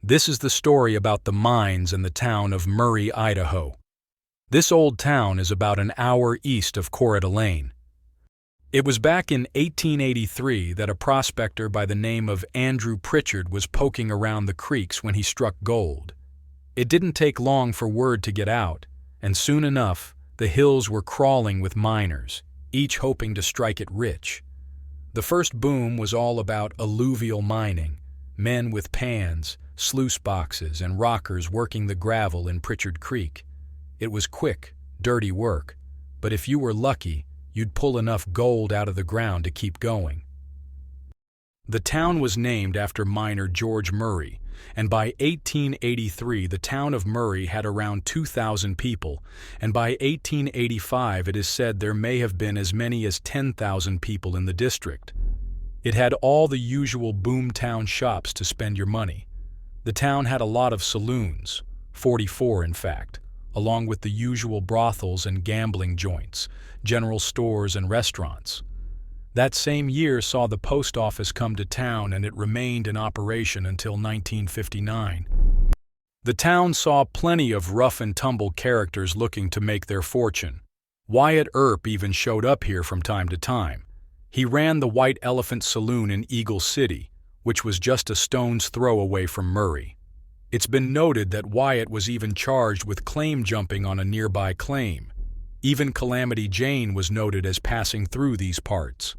This is the story about the mines in the town of Murray, Idaho. This old town is about an hour east of Coeur. It was back in 1883 that a prospector by the name of Andrew Pritchard was poking around the creeks when he struck gold. It didn't take long for word to get out, and soon enough, the hills were crawling with miners, each hoping to strike it rich. The first boom was all about alluvial mining, men with pans, sluice boxes, and rockers working the gravel in Pritchard Creek. It was quick, dirty work, but if you were lucky, you'd pull enough gold out of the ground to keep going. The town was named after miner George Murray, and by 1883 the town of Murray had around 2,000 people, and by 1885 it is said there may have been as many as 10,000 people in the district. It had all the usual Boomtown shops to spend your money. The town had a lot of saloons, 44 in fact, along with the usual brothels and gambling joints, general stores and restaurants. That same year saw the post office come to town, and it remained in operation until 1959. The town saw plenty of rough-and-tumble characters looking to make their fortune. Wyatt Earp even showed up here from time to time. He ran the White Elephant Saloon in Eagle City, which was just a stone's throw away from Murray. It's been noted that Wyatt was even charged with claim jumping on a nearby claim. Even Calamity Jane was noted as passing through these parts.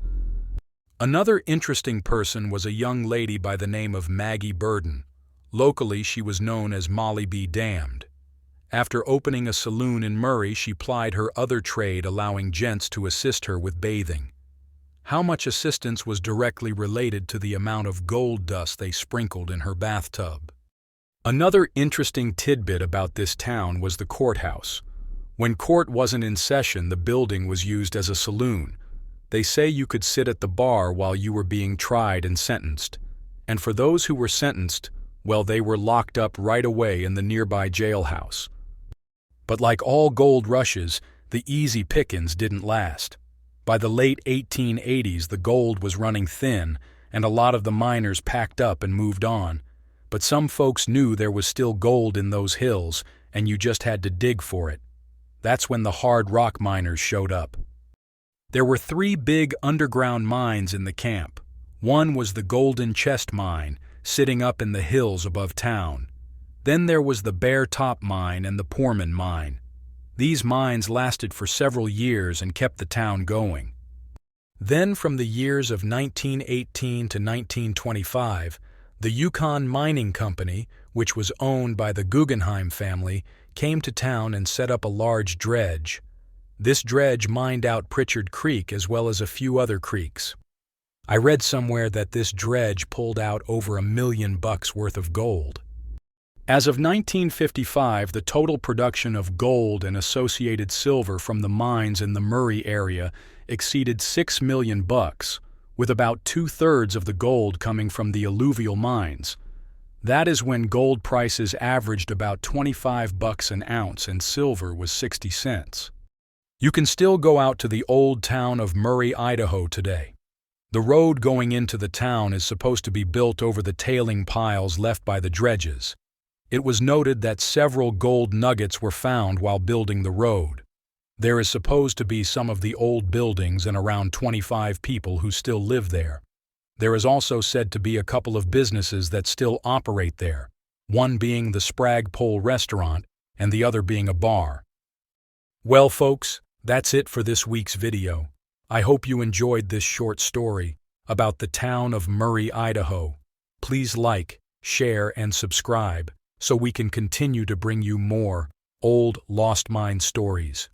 Another interesting person was a young lady by the name of Maggie Burden. Locally, she was known as Molly Be Damned. After opening a saloon in Murray, she plied her other trade, allowing gents to assist her with bathing. How much assistance was directly related to the amount of gold dust they sprinkled in her bathtub. Another interesting tidbit about this town was the courthouse. When court wasn't in session, the building was used as a saloon. They say you could sit at the bar while you were being tried and sentenced. And for those who were sentenced, well, they were locked up right away in the nearby jailhouse. But like all gold rushes, the easy pickings didn't last. By the late 1880s, the gold was running thin, and a lot of the miners packed up and moved on. But some folks knew there was still gold in those hills, and you just had to dig for it. That's when the hard rock miners showed up. There were 3 big underground mines in the camp. One was the Golden Chest Mine, sitting up in the hills above town. Then there was the Bear Top Mine and the Poorman Mine. These mines lasted for several years and kept the town going. Then from the years of 1918 to 1925, the Yukon Mining Company, which was owned by the Guggenheim family, came to town and set up a large dredge. This dredge mined out Pritchard Creek as well as a few other creeks. I read somewhere that this dredge pulled out over $1 million worth of gold. As of 1955, the total production of gold and associated silver from the mines in the Murray area exceeded $6 million, with about 2/3 of the gold coming from the alluvial mines. That is when gold prices averaged about $25 an ounce and silver was 60 cents. You can still go out to the old town of Murray, Idaho today. The road going into the town is supposed to be built over the tailing piles left by the dredges. It was noted that several gold nuggets were found while building the road. There is supposed to be some of the old buildings and around 25 people who still live there. There is also said to be a couple of businesses that still operate there, one being the Sprag Pole restaurant and the other being a bar. Well, folks, that's it for this week's video. I hope you enjoyed this short story about the town of Murray, Idaho. Please like, share, and subscribe so we can continue to bring you more old lost mine stories.